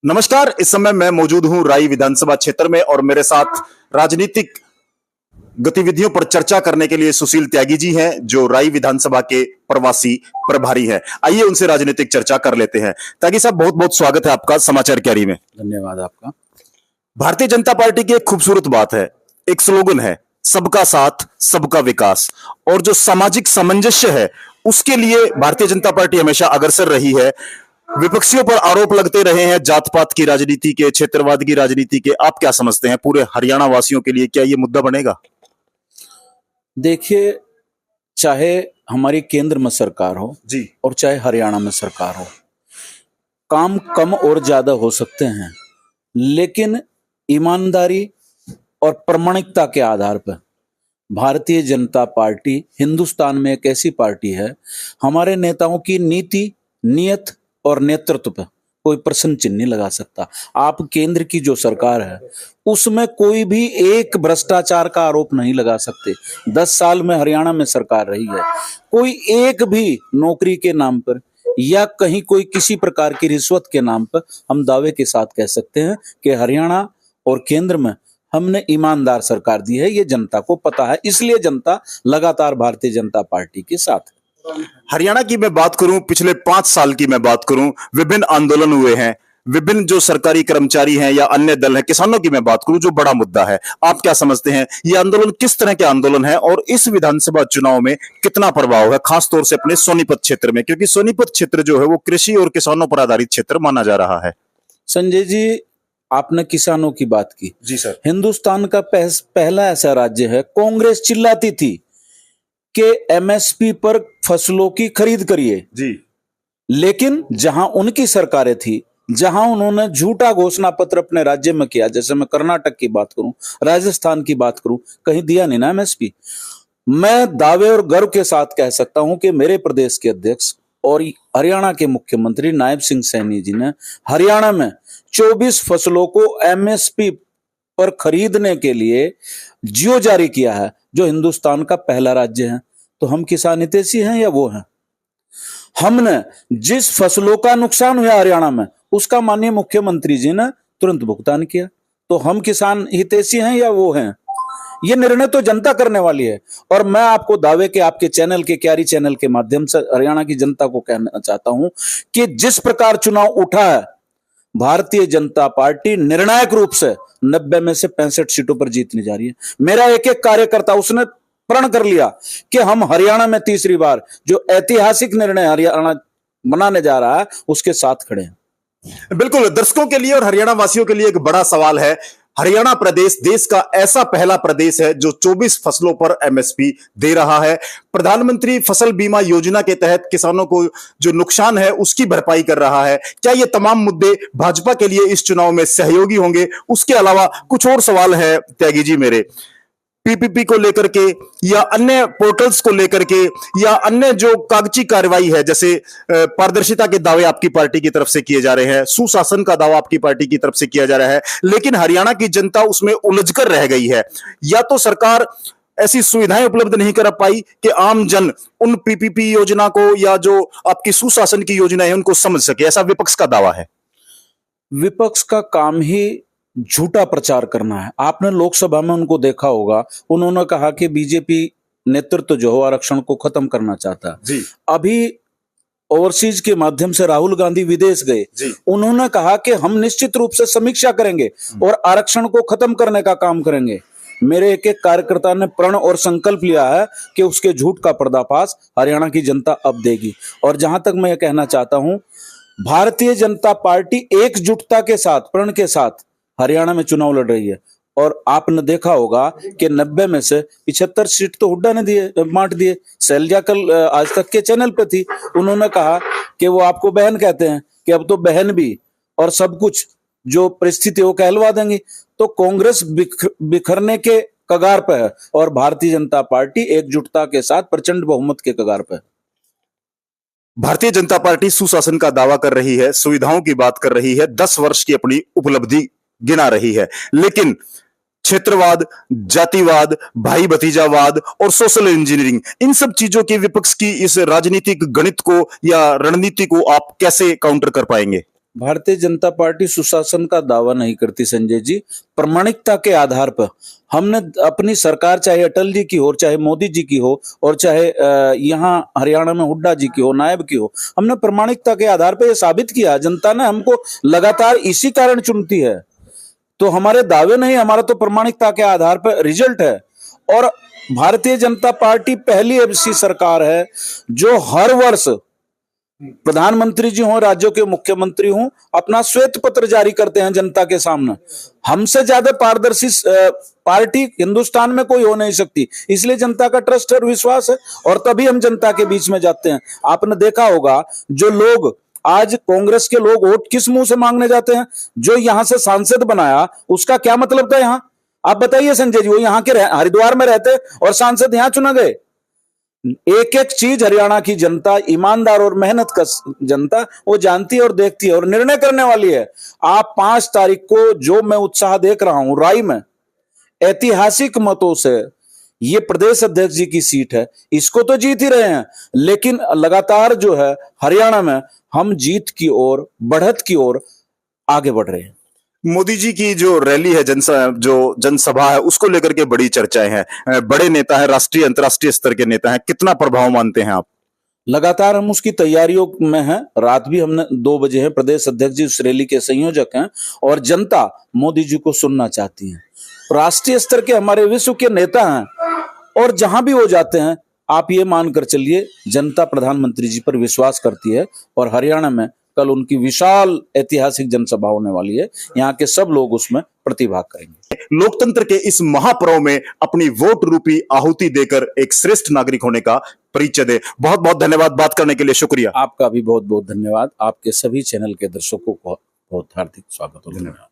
नमस्कार। इस समय मैं मौजूद हूं राई विधानसभा क्षेत्र में और मेरे साथ राजनीतिक गतिविधियों पर चर्चा करने के लिए सुशील त्यागी जी हैं, जो राई विधानसभा के प्रवासी प्रभारी हैं। आइए उनसे राजनीतिक चर्चा कर लेते हैं। त्यागी साहब, बहुत बहुत स्वागत है आपका समाचार क्यारी में। धन्यवाद आपका। भारतीय जनता पार्टी की एक खूबसूरत बात है, एक स्लोगन है, सबका साथ सबका विकास। और जो सामाजिक सामंजस्य है उसके लिए भारतीय जनता पार्टी हमेशा अग्रसर रही है। विपक्षियों पर आरोप लगते रहे हैं जात पात की राजनीति के, क्षेत्रवाद की राजनीति के। आप क्या समझते हैं, पूरे हरियाणा वासियों के लिए क्या यह मुद्दा बनेगा? देखिए, चाहे हमारी केंद्र में सरकार हो जी, और चाहे हरियाणा में सरकार हो, काम कम और ज्यादा हो सकते हैं, लेकिन ईमानदारी और प्रामाणिकता के आधार पर भारतीय जनता पार्टी हिंदुस्तान में एक ऐसी पार्टी है, हमारे नेताओं की नीति, नियत और नेतृत्व पर कोई प्रश्न चिन्ह नहीं लगा सकता। आप केंद्र की जो सरकार है उसमें कोई भी एक भ्रष्टाचार का आरोप नहीं लगा सकते। 10 साल में हरियाणा में सरकार रही है, कोई एक भी नौकरी के नाम पर या कहीं कोई किसी प्रकार की रिश्वत के नाम पर हम दावे के साथ कह सकते हैं कि हरियाणा और केंद्र में हमने ईमानदार सरकार दी है। ये जनता को पता है, इसलिए जनता लगातार भारतीय जनता पार्टी के साथ है। हरियाणा की मैं बात करूं, पिछले 5 साल की मैं बात करूं, विभिन्न आंदोलन हुए हैं, विभिन्न जो सरकारी कर्मचारी हैं या अन्य दल हैं, किसानों की मैं बात करूं, जो बड़ा मुद्दा है। आप क्या समझते हैं, ये आंदोलन किस तरह के आंदोलन है और इस विधानसभा चुनाव में कितना प्रभाव है, खासतौर से अपने सोनीपत क्षेत्र में? क्योंकि सोनीपत क्षेत्र जो है वो कृषि और किसानों पर आधारित क्षेत्र माना जा रहा है। संजय जी, आपने किसानों की बात की। जी सर। हिंदुस्तान का पहला ऐसा राज्य है, कांग्रेस चिल्लाती थी कि एमएसपी पर फसलों की खरीद करिए जी, लेकिन जहां उनकी सरकारें थी, जहां उन्होंने झूठा घोषणा पत्र अपने राज्य में किया, जैसे मैं कर्नाटक की बात करूं, राजस्थान की बात करूं, कहीं दिया नहीं ना एमएसपी। मैं दावे और गर्व के साथ कह सकता हूं कि मेरे प्रदेश के अध्यक्ष और हरियाणा के मुख्यमंत्री नायब सिंह सैनी जी ने हरियाणा में 24 फसलों को एमएसपी पर खरीदने के लिए जियो जारी किया है, जो हिंदुस्तान का पहला राज्य है। तो हम किसान हितैषी हैं या वो हैं? हमने जिस फसलों का नुकसान हुआ हरियाणा में, उसका माननीय मुख्यमंत्री जी ने तुरंत भुगतान किया। तो हम किसान हितैषी हैं या वो हैं? ये निर्णय तो जनता करने वाली है। और मैं आपको दावे के आपके चैनल के, क्यारी चैनल के माध्यम से हरियाणा की जनता को कहना चाहता हूं कि जिस प्रकार चुनाव उठा है, भारतीय जनता पार्टी निर्णायक रूप से 90 में से 65 सीटों पर जीतने जा रही है। मेरा एक एक कार्यकर्ता उसने प्रण कर लिया कि हम हरियाणा में तीसरी बार जो ऐतिहासिक निर्णय हरियाणा बनाने जा रहा है उसके साथ खड़े हैं। बिल्कुल। दर्शकों के लिए और हरियाणा वासियों के लिए एक बड़ा सवाल है। हरियाणा प्रदेश देश का ऐसा पहला प्रदेश है जो 24 फसलों पर एमएसपी दे रहा है। प्रधानमंत्री फसल बीमा योजना के तहत किसानों को जो नुकसान है उसकी भरपाई कर रहा है। क्या ये तमाम मुद्दे भाजपा के लिए इस चुनाव में सहयोगी होंगे? उसके अलावा कुछ और सवाल है त्यागी जी मेरे, पीपीपी को लेकर के या अन्य पोर्टल्स को लेकर के या अन्य जो कागजी कार्रवाई है, जैसे पारदर्शिता के दावे आपकी पार्टी की तरफ से किए जा रहे हैं, सुशासन का दावा आपकी पार्टी की तरफ से किया जा रहा है, लेकिन हरियाणा की जनता उसमें उलझकर रह गई है। या तो सरकार ऐसी सुविधाएं उपलब्ध नहीं कर पाई कि आम जन उन पीपीपी योजना को या जो आपकी सुशासन की योजना है उनको समझ सके, ऐसा विपक्ष का दावा है। विपक्ष का काम ही झूठा प्रचार करना है। आपने लोकसभा में उनको देखा होगा, उन्होंने कहा कि बीजेपी नेतृत्व जो हो आरक्षण को खत्म करना चाहता है। जी। अभी ओवरसीज के माध्यम से राहुल गांधी विदेश गए, उन्होंने कहा कि हम निश्चित रूप से समीक्षा करेंगे और आरक्षण को खत्म करने का काम करेंगे। मेरे एक एक कार्यकर्ता ने प्रण और संकल्प लिया है कि उसके झूठ का पर्दाफाश हरियाणा की जनता अब देगी। और जहां तक मैं ये कहना चाहता हूं, भारतीय जनता पार्टी एकजुटता के साथ, प्रण के साथ हरियाणा में चुनाव लड़ रही है। और आपने देखा होगा कि 90 में से 75 सीट तो हुड्डा ने बांट दिए। शैलजा कल आज तक के चैनल पे थी, उन्होंने कहा कि वो आपको बहन कहते हैं, कि अब तो बहन भी और सब कुछ जो परिस्थिति वो कहलवा देंगी। तो कांग्रेस बिखरने के कगार पे है और भारतीय जनता पार्टी एकजुटता के साथ प्रचंड बहुमत के कगार पे है। भारतीय जनता पार्टी सुशासन का दावा कर रही है, सुविधाओं की बात कर रही है, 10 वर्ष की अपनी उपलब्धि गिना रही है, लेकिन क्षेत्रवाद, जातिवाद, भाई भतीजावाद और सोशल इंजीनियरिंग, इन सब चीजों की विपक्ष की इस राजनीतिक गणित को या रणनीति को आप कैसे काउंटर कर पाएंगे? भारतीय जनता पार्टी सुशासन का दावा नहीं करती संजय जी। प्रामाणिकता के आधार पर हमने अपनी सरकार, चाहे अटल जी की हो, चाहे मोदी जी की हो, और चाहे यहाँ हरियाणा में हुड्डा जी की हो, नायब की हो, हमने प्रामाणिकता के आधार पर यह साबित किया। जनता ने हमको लगातार इसी कारण चुनती है। तो हमारे दावे नहीं, हमारा तो प्रामाणिकता के आधार पर रिजल्ट है। और भारतीय जनता पार्टी पहली ऐसी सरकार है जो हर वर्ष प्रधानमंत्री जी हों, राज्यों के मुख्यमंत्री हों, अपना श्वेत पत्र जारी करते हैं जनता के सामने। हमसे ज्यादा पारदर्शी पार्टी हिंदुस्तान में कोई हो नहीं सकती। इसलिए जनता का ट्रस्ट और विश्वास है, और तभी हम जनता के बीच में जाते हैं। आपने देखा होगा, जो लोग आज कांग्रेस के लोग वोट किस मुंह से मांगने जाते हैं? जो यहां से सांसद बनाया उसका क्या मतलब था यहां? आप बताइए संजय जी, वो यहाँ के हरिद्वार में रहते और सांसद यहां चुना गए। एक एक चीज हरियाणा की जनता, ईमानदार और मेहनत का जनता, वो जानती है और देखती है और निर्णय करने वाली है। आप 5 तारीख को जो मैं उत्साह देख रहा हूं राई में, ऐतिहासिक मतों से, ये प्रदेश अध्यक्ष जी की सीट है, इसको तो जीत ही रहे हैं, लेकिन लगातार जो है हरियाणा में हम जीत की ओर, बढ़त की ओर आगे बढ़ रहे हैं। मोदी जी की जो रैली है, जो जनसभा है, उसको लेकर के बड़ी चर्चाएं हैं। बड़े नेता हैं, राष्ट्रीय अंतर्राष्ट्रीय स्तर के नेता हैं, कितना प्रभाव मानते हैं आप? लगातार हम उसकी तैयारियों में हैं। रात भी हमने 2 बजे हैं। प्रदेश अध्यक्ष जी उस रैली के संयोजक हैं और जनता मोदी जी को सुनना चाहती है। राष्ट्रीय स्तर के हमारे विश्व के नेता हैं और जहां भी वो जाते हैं, आप ये मानकर चलिए, जनता प्रधानमंत्री जी पर विश्वास करती है। और हरियाणा में कल उनकी विशाल ऐतिहासिक जनसभा होने वाली है। यहाँ के सब लोग उसमें प्रतिभाग करेंगे। लोकतंत्र के इस महापर्व में अपनी वोट रूपी आहुति देकर एक श्रेष्ठ नागरिक होने का परिचय दे। बहुत बहुत धन्यवाद, बात करने के लिए शुक्रिया। आपका भी बहुत बहुत धन्यवाद। आपके सभी चैनल के दर्शकों को बहुत हार्दिक स्वागत और धन्यवाद।